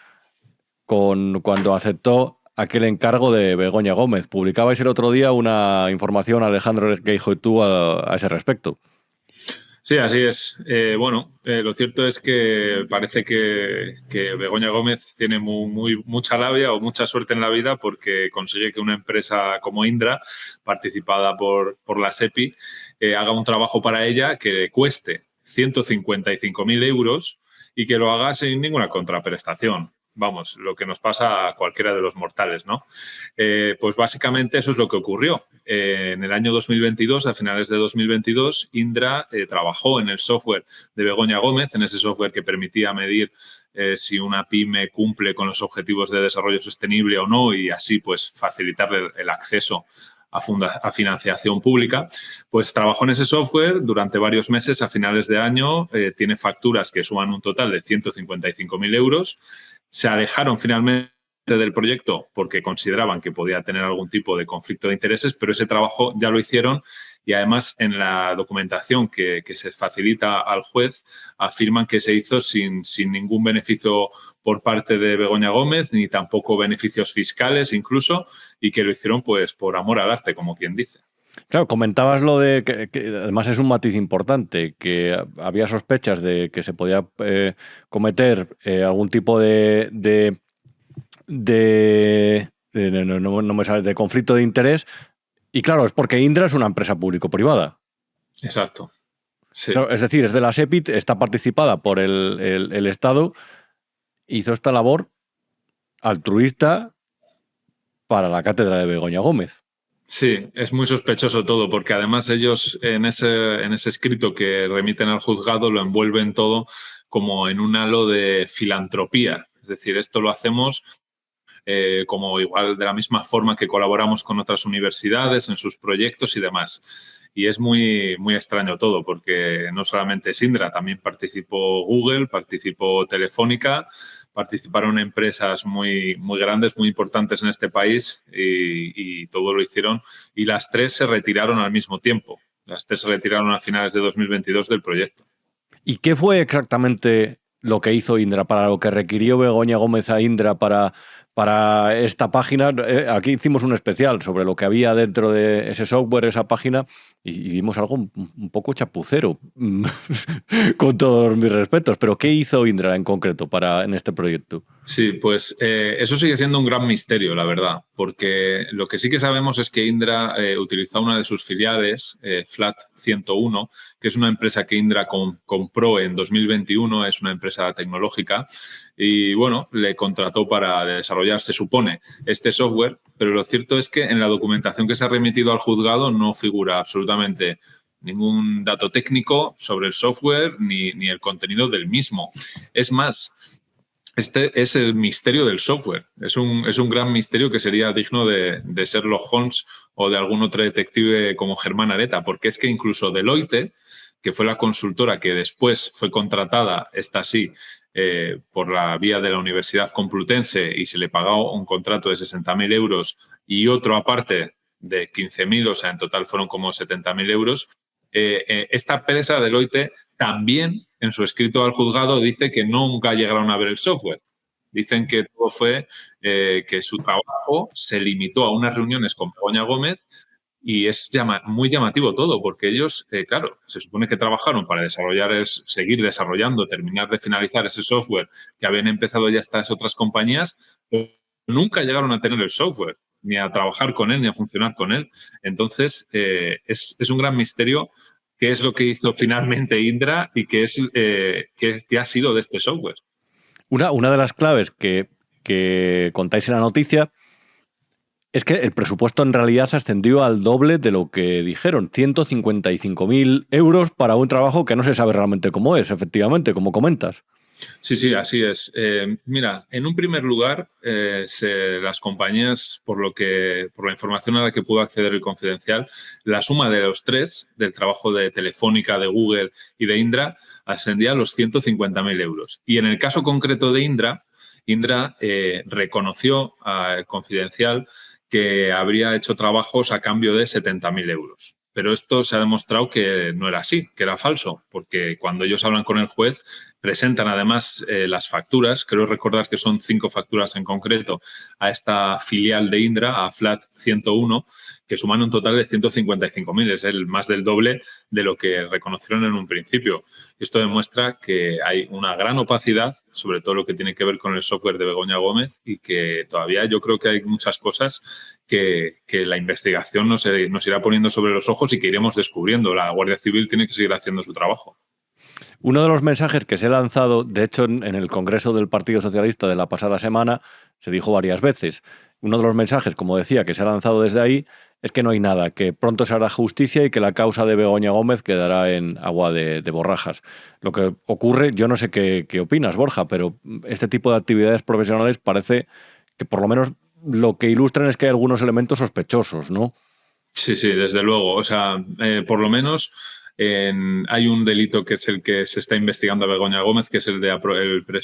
cuando aceptó aquel encargo de Begoña Gómez. Publicabais el otro día una información, Alejandro Queijo y tú, a ese respecto. Sí, así es. Lo cierto es que parece que Begoña Gómez tiene mucha labia o mucha suerte en la vida porque consigue que una empresa como Indra, participada por la SEPI, haga un trabajo para ella que le cueste 155.000 euros y que lo haga sin ninguna contraprestación. Vamos, lo que nos pasa a cualquiera de los mortales, ¿no? Pues básicamente eso es lo que ocurrió. En el año 2022, a finales de 2022, Indra trabajó en el software de Begoña Gómez, en ese software que permitía medir si una pyme cumple con los objetivos de desarrollo sostenible o no y así pues facilitarle el acceso a financiación pública, pues trabajó en ese software durante varios meses. A finales de año tiene facturas que suman un total de 155.000 euros. Se alejaron finalmente del proyecto porque consideraban que podía tener algún tipo de conflicto de intereses, pero ese trabajo ya lo hicieron y además en la documentación que se facilita al juez afirman que se hizo sin ningún beneficio por parte de Begoña Gómez ni tampoco beneficios fiscales incluso y que lo hicieron pues por amor al arte, como quien dice. Claro, comentabas lo de que además es un matiz importante, que había sospechas de que se podía cometer algún tipo de no me sale, de conflicto de interés. Y claro, es porque Indra es una empresa público-privada. Exacto. Sí. Claro, es decir, es de la SEPI, está participada por el Estado, hizo esta labor altruista para la cátedra de Begoña Gómez. Sí, es muy sospechoso todo, porque además ellos en ese escrito que remiten al juzgado lo envuelven todo como en un halo de filantropía. Es decir, esto lo hacemos como igual de la misma forma que colaboramos con otras universidades en sus proyectos y demás. Y es muy, muy extraño todo, porque no solamente es Indra, también participó Google, participó Telefónica, participaron empresas muy, muy grandes, muy importantes en este país y todo lo hicieron. Y las tres se retiraron al mismo tiempo. Las tres se retiraron a finales de 2022 del proyecto. ¿Y qué fue exactamente lo que hizo Indra, para lo que requirió Begoña Gómez a Indra para esta página? Aquí hicimos un especial sobre lo que había dentro de ese software, esa página, y vimos algo un poco chapucero, con todos mis respetos. Pero ¿qué hizo Indra en concreto en este proyecto? Sí, pues eso sigue siendo un gran misterio, la verdad, porque lo que sí que sabemos es que Indra utilizó una de sus filiales, Flat 101, que es una empresa que Indra compró en 2021, es una empresa tecnológica, y bueno, le contrató para desarrollar, se supone, este software, pero lo cierto es que en la documentación que se ha remitido al juzgado no figura absolutamente ningún dato técnico sobre el software ni el contenido del mismo. Es más, este es el misterio del software. Es un gran misterio que sería digno de Sherlock Holmes o de algún otro detective como Germán Areta, porque es que incluso Deloitte, que fue la consultora que después fue contratada, esta sí, por la vía de la Universidad Complutense y se le pagó un contrato de 60.000 euros y otro aparte de 15.000, o sea, en total fueron como 70.000 euros. Esta empresa, Deloitte, también en su escrito al juzgado dice que nunca llegaron a ver el software. Dicen que todo fue que su trabajo se limitó a unas reuniones con Begoña Gómez y es muy llamativo todo, porque ellos, claro, se supone que trabajaron para seguir desarrollando, terminar de finalizar ese software que habían empezado ya estas otras compañías, pero nunca llegaron a tener el software, ni a trabajar con él, ni a funcionar con él. Entonces, es un gran misterio qué es lo que hizo finalmente Indra y qué ha sido de este software. Una de las claves que contáis en la noticia es que el presupuesto en realidad ascendió al doble de lo que dijeron, 155.000 euros para un trabajo que no se sabe realmente cómo es, efectivamente, como comentas. Sí, así es. Mira, en un primer lugar, las compañías, por la información a la que pudo acceder el Confidencial, la suma de los tres, del trabajo de Telefónica, de Google y de Indra, ascendía a los 150.000 euros. Y en el caso concreto de Indra reconoció al Confidencial que habría hecho trabajos a cambio de 70.000 euros. Pero esto se ha demostrado que no era así, que era falso, porque cuando ellos hablan con el juez presentan además las facturas, creo recordar que son 5 facturas en concreto, a esta filial de Indra, a Flat 101, que suman un total de 155.000, es el más del doble de lo que reconocieron en un principio. Esto demuestra que hay una gran opacidad, sobre todo lo que tiene que ver con el software de Begoña Gómez, y que todavía yo creo que hay muchas cosas que la investigación nos irá poniendo sobre los ojos y que iremos descubriendo. La Guardia Civil tiene que seguir haciendo su trabajo. Uno de los mensajes que se ha lanzado, de hecho, en el Congreso del Partido Socialista de la pasada semana, se dijo varias veces. Uno de los mensajes, como decía, que se ha lanzado desde ahí es que no hay nada, que pronto se hará justicia y que la causa de Begoña Gómez quedará en agua de borrajas. Lo que ocurre, yo no sé qué opinas, Borja, pero este tipo de actividades profesionales parece que por lo menos lo que ilustran es que hay algunos elementos sospechosos, ¿no? Sí, desde luego. O sea, por lo menos hay un delito que es el que se está investigando a Begoña Gómez, que es el de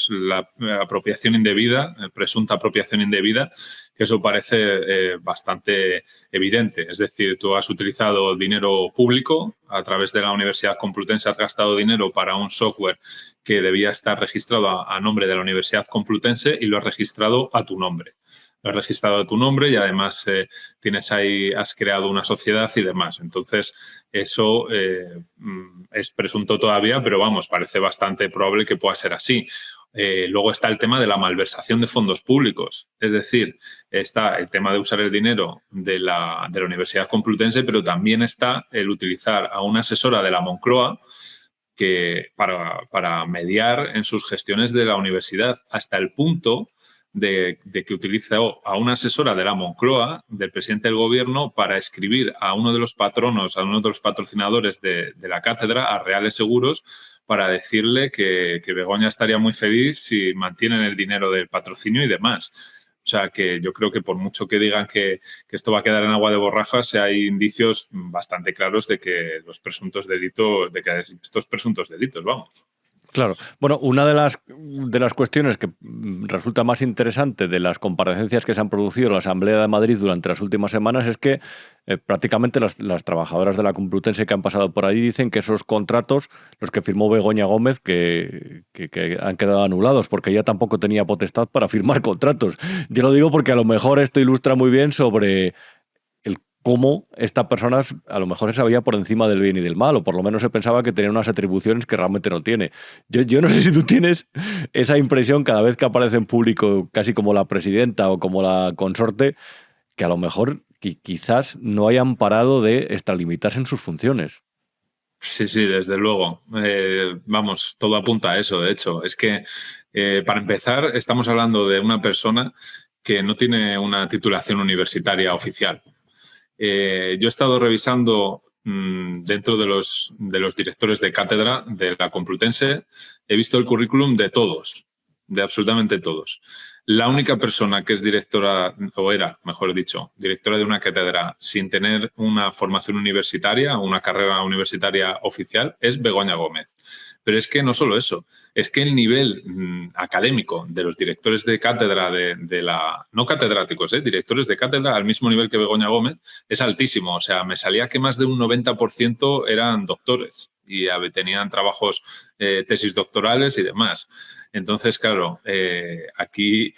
la apropiación indebida, presunta apropiación indebida, que eso parece bastante evidente. Es decir, tú has utilizado dinero público a través de la Universidad Complutense, has gastado dinero para un software que debía estar registrado a nombre de la Universidad Complutense y lo has registrado a tu nombre. Lo has registrado a tu nombre y además has creado una sociedad y demás. Entonces, eso es presunto todavía, pero vamos, parece bastante probable que pueda ser así. Luego está el tema de la malversación de fondos públicos. Es decir, está el tema de usar el dinero de la Universidad Complutense, pero también está el utilizar a una asesora de la Moncloa para mediar en sus gestiones de la universidad, hasta el punto de que utilizó a una asesora de la Moncloa, del presidente del gobierno, para escribir a uno de los patronos, a uno de los patrocinadores de la cátedra, a Reales Seguros, para decirle que Begoña estaría muy feliz si mantienen el dinero del patrocinio y demás. O sea, que yo creo que por mucho que digan que esto va a quedar en agua de borrajas, hay indicios bastante claros de que estos presuntos delitos, vamos. Claro. Bueno, una de las cuestiones que resulta más interesante de las comparecencias que se han producido en la Asamblea de Madrid durante las últimas semanas es que prácticamente las trabajadoras de la Complutense que han pasado por ahí dicen que esos contratos, los que firmó Begoña Gómez, que han quedado anulados porque ella tampoco tenía potestad para firmar contratos. Yo lo digo porque a lo mejor esto ilustra muy bien sobre cómo esta persona a lo mejor se sabía por encima del bien y del mal, o por lo menos se pensaba que tenía unas atribuciones que realmente no tiene. Yo no sé si tú tienes esa impresión cada vez que aparece en público, casi como la presidenta o como la consorte, que a lo mejor quizás no hayan parado de extralimitarse en sus funciones. Sí, desde luego. Vamos, todo apunta a eso, de hecho. Es que, para empezar, estamos hablando de una persona que no tiene una titulación universitaria oficial. Yo he estado revisando dentro de los directores de cátedra de la Complutense, he visto el currículum de todos, de absolutamente todos. La única persona que es directora, o era, mejor dicho, directora de una cátedra sin tener una formación universitaria o una carrera universitaria oficial es Begoña Gómez. Pero es que no solo eso, es que el nivel académico de los directores de cátedra no catedráticos, directores de cátedra al mismo nivel que Begoña Gómez es altísimo. O sea, me salía que más de un 90% eran doctores y tenían trabajos, tesis doctorales y demás. Entonces, claro, aquí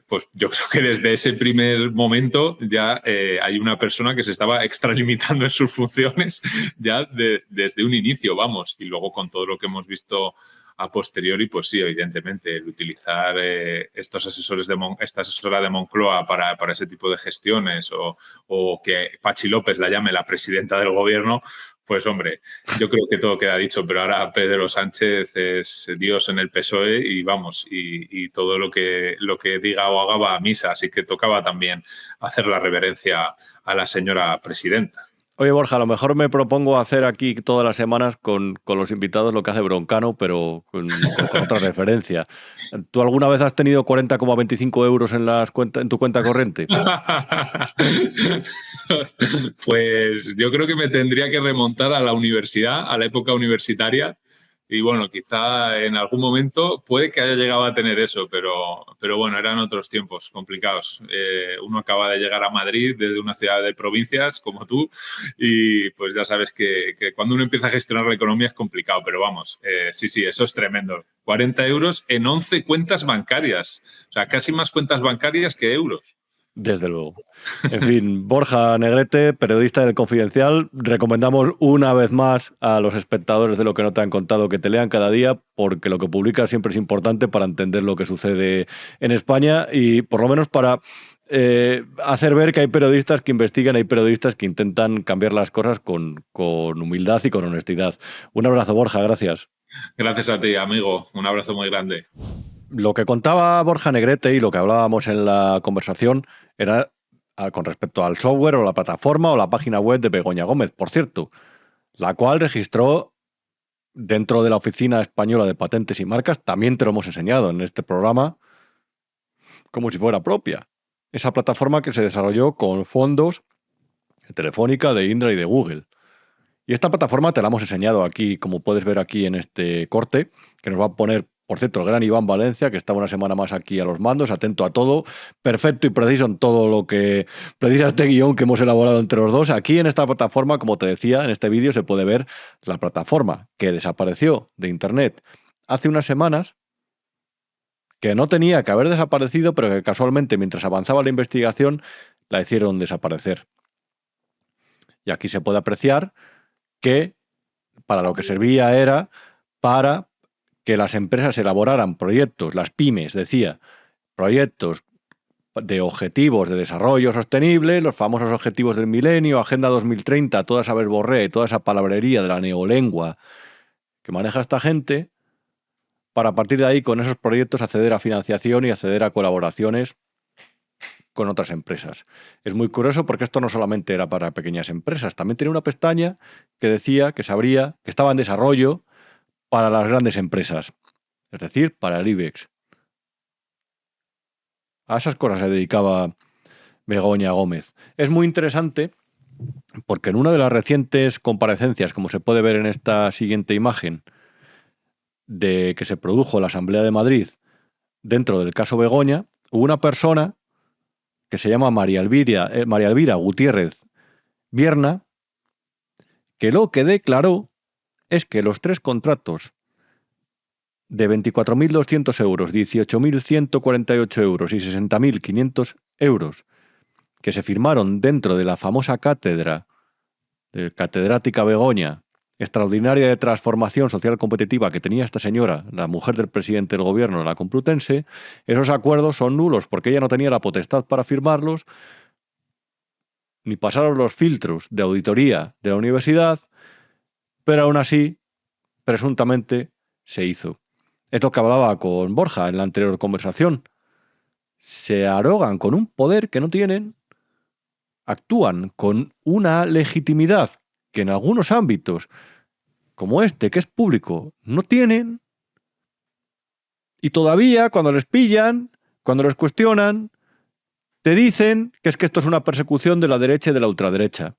pues yo creo que desde ese primer momento ya hay una persona que se estaba extralimitando en sus funciones ya desde un inicio, vamos. Y luego con todo lo que hemos visto a posteriori, pues sí, evidentemente, el utilizar esta asesora de Moncloa para ese tipo de gestiones o que Pachi López la llame la presidenta del gobierno, pues hombre, yo creo que todo queda dicho, pero ahora Pedro Sánchez es Dios en el PSOE y vamos, y todo lo que diga o haga va a misa, así que tocaba también hacer la reverencia a la señora presidenta. Oye, Borja, a lo mejor me propongo hacer aquí todas las semanas con los invitados lo que hace Broncano, pero con otra referencia. ¿Tú alguna vez has tenido 40,25 euros en tu cuenta corriente? Pues yo creo que me tendría que remontar a la universidad, a la época universitaria, Y bueno, quizá en algún momento puede que haya llegado a tener eso, pero bueno, eran otros tiempos complicados. Uno acaba de llegar a Madrid desde una ciudad de provincias como tú y pues ya sabes que cuando uno empieza a gestionar la economía es complicado, pero vamos, sí, eso es tremendo. 40 euros en 11 cuentas bancarias, o sea, casi más cuentas bancarias que euros. Desde luego. En fin, Borja Negrete, periodista del Confidencial, recomendamos una vez más a los espectadores de Lo que no te han contado que te lean cada día, porque lo que publicas siempre es importante para entender lo que sucede en España y por lo menos para hacer ver que hay periodistas que investigan, hay periodistas que intentan cambiar las cosas con humildad y con honestidad. Un abrazo, Borja, gracias. Gracias a ti, amigo. Un abrazo muy grande. Lo que contaba Borja Negrete y lo que hablábamos en la conversación era con respecto al software o la plataforma o la página web de Begoña Gómez, por cierto, la cual registró dentro de la Oficina Española de Patentes y Marcas, también te lo hemos enseñado en este programa, como si fuera propia. Esa plataforma que se desarrolló con fondos de Telefónica, de Indra y de Google. Y esta plataforma te la hemos enseñado aquí, como puedes ver aquí en este corte, que nos va a poner, por cierto, el gran Iván Valencia, que está una semana más aquí a los mandos, atento a todo, perfecto y preciso en todo lo que precisa este guión que hemos elaborado entre los dos. Aquí en esta plataforma, como te decía, en este vídeo se puede ver la plataforma que desapareció de Internet hace unas semanas, que no tenía que haber desaparecido, pero que casualmente, mientras avanzaba la investigación, la hicieron desaparecer. Y aquí se puede apreciar que para lo que servía era para que las empresas elaboraran proyectos, las pymes, decía, proyectos de objetivos de desarrollo sostenible, los famosos objetivos del milenio, Agenda 2030, toda esa verborrea y toda esa palabrería de la neolengua que maneja esta gente, para a partir de ahí, con esos proyectos, acceder a financiación y acceder a colaboraciones con otras empresas. Es muy curioso porque esto no solamente era para pequeñas empresas, también tenía una pestaña que decía que se abría, que estaba en desarrollo para las grandes empresas, es decir, para el IBEX. A esas cosas se dedicaba Begoña Gómez. Es muy interesante porque en una de las recientes comparecencias, como se puede ver en esta siguiente imagen, de que se produjo en la Asamblea de Madrid dentro del caso Begoña, hubo una persona que se llama María Elvira Gutiérrez Vierna, que lo que declaró es que los 3 contratos de 24.200 euros, 18.148 euros y 60.500 euros que se firmaron dentro de la famosa cátedra de catedrática Begoña, extraordinaria de transformación social competitiva que tenía esta señora, la mujer del presidente del gobierno, la Complutense, esos acuerdos son nulos porque ella no tenía la potestad para firmarlos, ni pasaron los filtros de auditoría de la universidad, pero aún así, presuntamente, se hizo. Es lo que hablaba con Borja en la anterior conversación. Se arrogan con un poder que no tienen, actúan con una legitimidad que en algunos ámbitos, como este, que es público, no tienen, y todavía cuando les pillan, cuando les cuestionan, te dicen que es que esto es una persecución de la derecha y de la ultraderecha.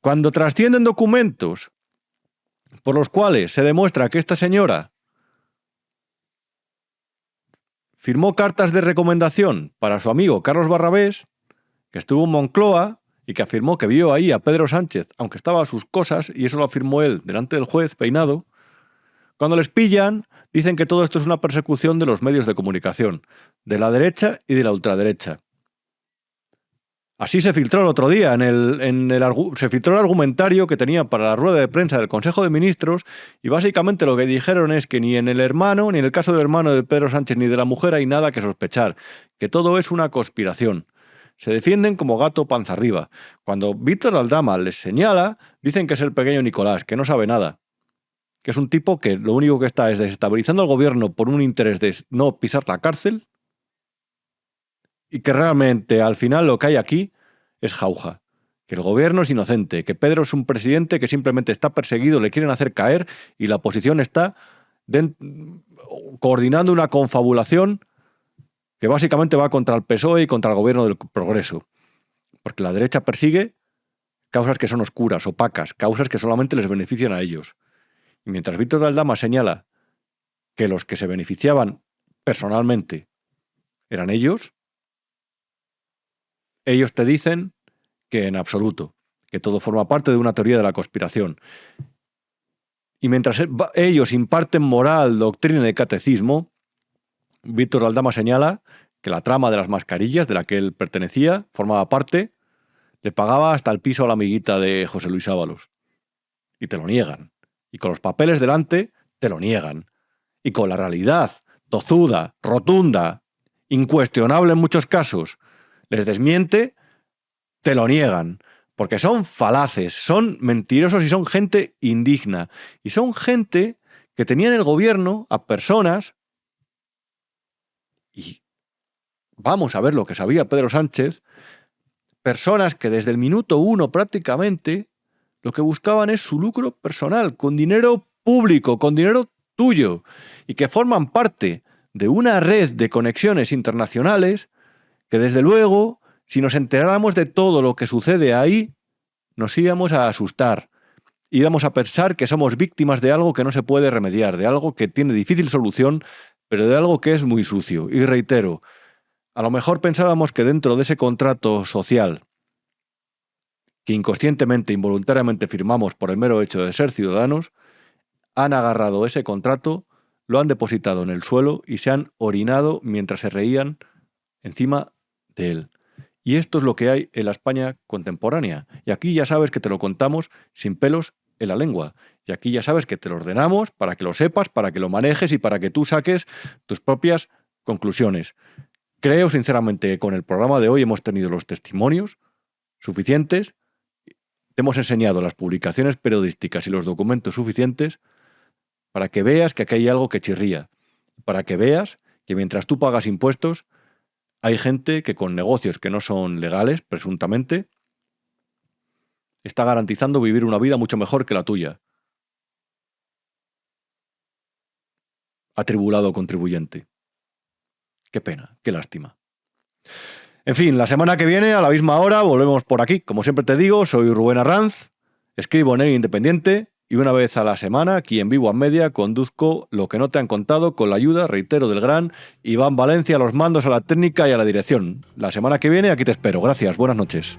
Cuando trascienden documentos por los cuales se demuestra que esta señora firmó cartas de recomendación para su amigo Carlos Barrabés, que estuvo en Moncloa y que afirmó que vio ahí a Pedro Sánchez, aunque estaba a sus cosas, y eso lo afirmó él delante del juez, peinado. Cuando les pillan, dicen que todo esto es una persecución de los medios de comunicación, de la derecha y de la ultraderecha. Así se filtró el otro día, se filtró el argumentario que tenían para la rueda de prensa del Consejo de Ministros, y básicamente lo que dijeron es que ni en el hermano, ni en el caso del hermano de Pedro Sánchez, ni de la mujer hay nada que sospechar, que todo es una conspiración. Se defienden como gato panza arriba. Cuando Víctor Aldama les señala, dicen que es el pequeño Nicolás, que no sabe nada, que es un tipo que lo único que está es desestabilizando al gobierno por un interés de no pisar la cárcel, y que realmente al final lo que hay aquí es jauja, que el gobierno es inocente, que Pedro es un presidente que simplemente está perseguido, le quieren hacer caer y la oposición está coordinando una confabulación que básicamente va contra el PSOE y contra el gobierno del progreso, porque la derecha persigue causas que son oscuras, opacas, causas que solamente les benefician a ellos. Y mientras Víctor Aldama señala que los que se beneficiaban personalmente eran ellos te dicen que en absoluto, que todo forma parte de una teoría de la conspiración. Y mientras ellos imparten moral, doctrina y catecismo, Víctor Aldama señala que la trama de las mascarillas de la que él pertenecía, formaba parte, le pagaba hasta el piso a la amiguita de José Luis Ábalos. Y te lo niegan. Y con los papeles delante, te lo niegan. Y con la realidad, tozuda, rotunda, incuestionable en muchos casos, les desmiente, te lo niegan. Porque son falaces, son mentirosos y son gente indigna. Y son gente que tenía en el gobierno a personas, y vamos a ver lo que sabía Pedro Sánchez, personas que desde el minuto 1 prácticamente lo que buscaban es su lucro personal, con dinero público, con dinero tuyo, y que forman parte de una red de conexiones internacionales que desde luego, si nos enteráramos de todo lo que sucede ahí, nos íbamos a asustar. Íbamos a pensar que somos víctimas de algo que no se puede remediar, de algo que tiene difícil solución, pero de algo que es muy sucio. Y reitero, a lo mejor pensábamos que dentro de ese contrato social que inconscientemente, involuntariamente firmamos por el mero hecho de ser ciudadanos, han agarrado ese contrato, lo han depositado en el suelo y se han orinado mientras se reían encima de él. Y esto es lo que hay en la España contemporánea. Y aquí ya sabes que te lo contamos sin pelos en la lengua. Y aquí ya sabes que te lo ordenamos para que lo sepas, para que lo manejes y para que tú saques tus propias conclusiones. Creo sinceramente que con el programa de hoy hemos tenido los testimonios suficientes, te hemos enseñado las publicaciones periodísticas y los documentos suficientes para que veas que aquí hay algo que chirría, para que veas que mientras tú pagas impuestos, hay gente que con negocios que no son legales, presuntamente, está garantizando vivir una vida mucho mejor que la tuya. Atribulado contribuyente. Qué pena, qué lástima. En fin, la semana que viene, a la misma hora, volvemos por aquí. Como siempre te digo, soy Rubén Arranz, escribo en El Independiente y una vez a la semana, aquí en Vivo Media, conduzco Lo que no te han contado con la ayuda, reitero, del gran Iván Valencia, a los mandos, a la técnica y a la dirección. La semana que viene aquí te espero. Gracias, buenas noches.